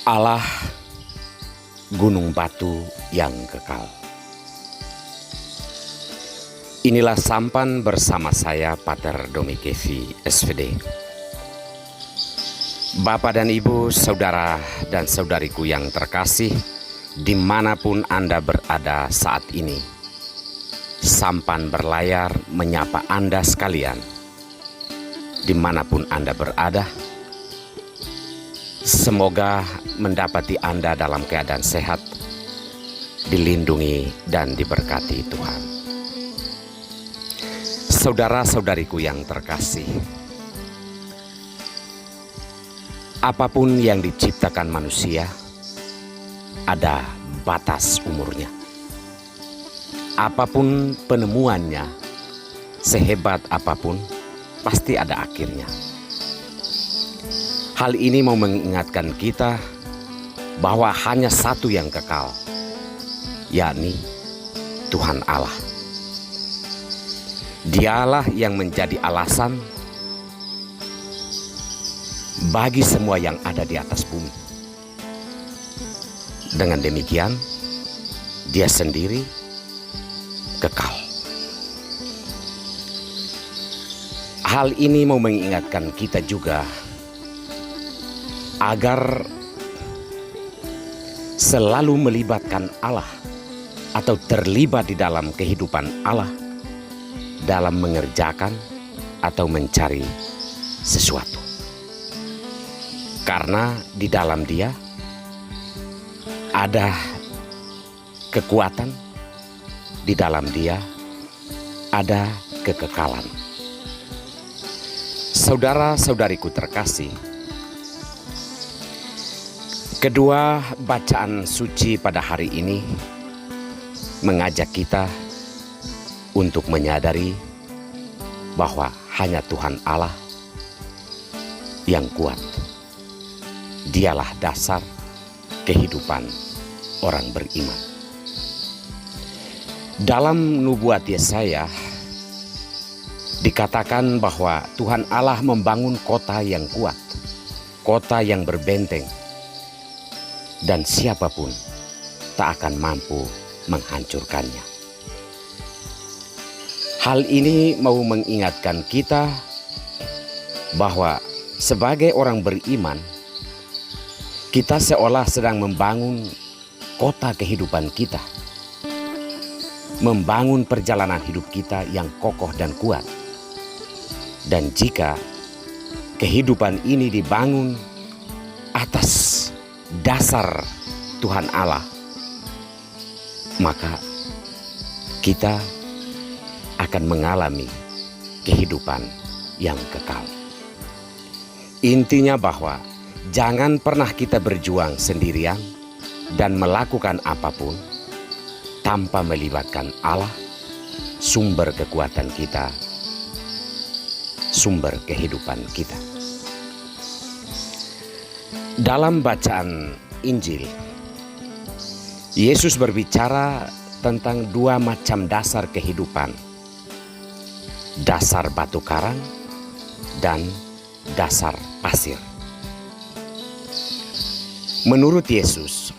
Allah gunung batu yang kekal. Inilah sampan bersama saya, Pater Domikevi, SVD. Bapak dan Ibu, saudara dan saudariku yang terkasih, dimanapun Anda berada saat ini, sampan berlayar menyapa Anda sekalian. Dimanapun Anda berada, semoga mendapati Anda dalam keadaan sehat, dilindungi dan diberkati Tuhan. Saudara-saudariku yang terkasih, apapun yang diciptakan manusia, ada batas umurnya. Apapun penemuannya, sehebat apapun, pasti ada akhirnya. Hal ini mau mengingatkan kita bahwa hanya satu yang kekal, yakni Tuhan Allah. Dialah yang menjadi alasan bagi semua yang ada di atas bumi. Dengan demikian, Dia sendiri kekal. Hal ini mau mengingatkan kita juga agar selalu melibatkan Allah atau terlibat di dalam kehidupan Allah dalam mengerjakan atau mencari sesuatu. Karena di dalam Dia ada kekuatan, di dalam Dia ada kekekalan. Saudara-saudariku terkasih, kedua bacaan suci pada hari ini mengajak kita untuk menyadari bahwa hanya Tuhan Allah yang kuat. Dialah dasar kehidupan orang beriman. Dalam nubuat Yesaya dikatakan bahwa Tuhan Allah membangun kota yang kuat, kota yang berbenteng, dan siapapun tak akan mampu menghancurkannya. Hal ini mau mengingatkan kita bahwa sebagai orang beriman, kita seolah sedang membangun kota kehidupan kita, membangun perjalanan hidup kita yang kokoh dan kuat. Dan jika kehidupan ini dibangun atas dasar Tuhan Allah, maka kita akan mengalami kehidupan yang kekal. Intinya bahwa jangan pernah kita berjuang sendirian dan melakukan apapun tanpa melibatkan Allah, sumber kekuatan kita, sumber kehidupan kita. Dalam bacaan Injil, Yesus berbicara tentang dua macam dasar kehidupan: dasar batu karang dan dasar pasir. Menurut Yesus,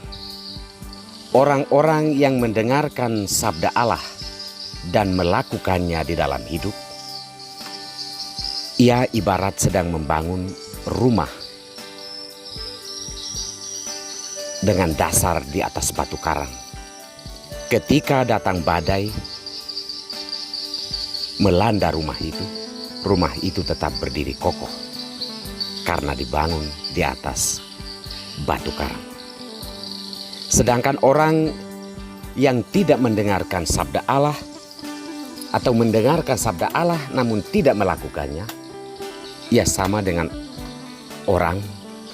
orang-orang yang mendengarkan sabda Allah dan melakukannya di dalam hidup, ia ibarat sedang membangun rumah dengan dasar di atas batu karang. Ketika datang badai melanda rumah itu tetap berdiri kokoh karena dibangun di atas batu karang. Sedangkan orang yang tidak mendengarkan sabda Allah atau mendengarkan sabda Allah namun tidak melakukannya, ia sama dengan orang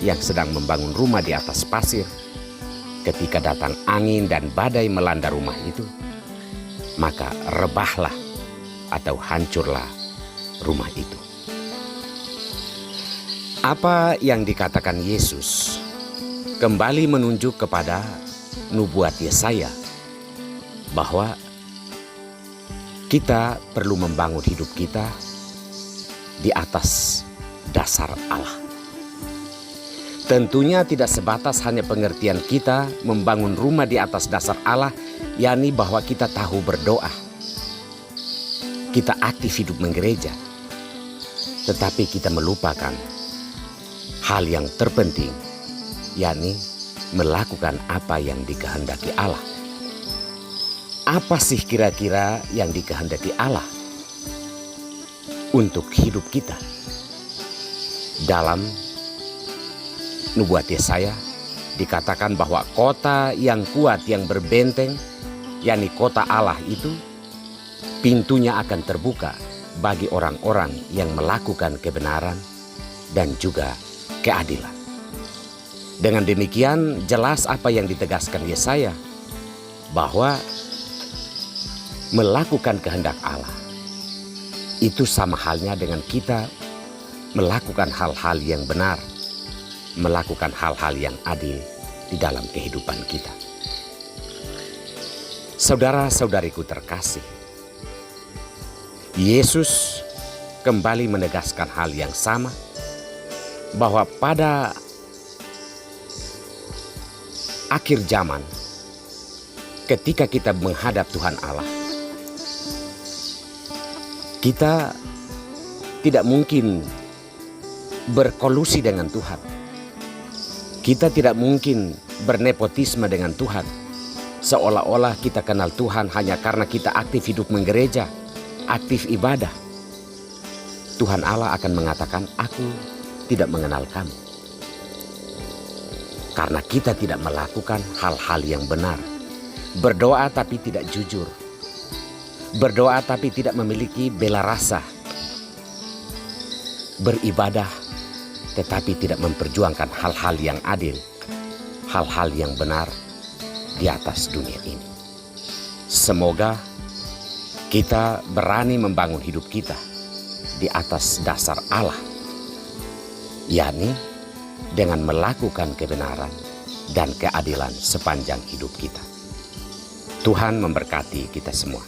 yang sedang membangun rumah di atas pasir. Ketika datang angin dan badai melanda rumah itu, maka rebahlah atau hancurlah rumah itu. Apa yang dikatakan Yesus kembali menunjuk kepada nubuat Yesaya bahwa kita perlu membangun hidup kita di atas dasar Allah. Tentunya tidak sebatas hanya pengertian kita membangun rumah di atas dasar Allah, yakni bahwa kita tahu berdoa. Kita aktif hidup menggereja, tetapi kita melupakan hal yang terpenting, yakni melakukan apa yang dikehendaki Allah. Apa sih kira-kira yang dikehendaki Allah untuk hidup kita? Dalam nubuat Yesaya dikatakan bahwa kota yang kuat yang berbenteng, yakni kota Allah itu, pintunya akan terbuka bagi orang-orang yang melakukan kebenaran dan juga keadilan. Dengan demikian jelas apa yang ditegaskan Yesaya, bahwa melakukan kehendak Allah itu sama halnya dengan kita melakukan hal-hal yang benar, melakukan hal-hal yang adil di dalam kehidupan kita. Saudara-saudariku terkasih, Yesus kembali menegaskan hal yang sama, bahwa pada akhir zaman, ketika kita menghadap Tuhan Allah, kita tidak mungkin berkolusi dengan Tuhan. Kita tidak mungkin bernepotisme dengan Tuhan, seolah-olah kita kenal Tuhan hanya karena kita aktif hidup menggereja, aktif ibadah. Tuhan Allah akan mengatakan, aku tidak mengenal kamu. Karena kita tidak melakukan hal-hal yang benar. Berdoa tapi tidak jujur. Berdoa tapi tidak memiliki bela rasa. Beribadah tetapi tidak memperjuangkan hal-hal yang adil, hal-hal yang benar di atas dunia ini. Semoga kita berani membangun hidup kita di atas dasar Allah, yakni dengan melakukan kebenaran dan keadilan sepanjang hidup kita. Tuhan memberkati kita semua.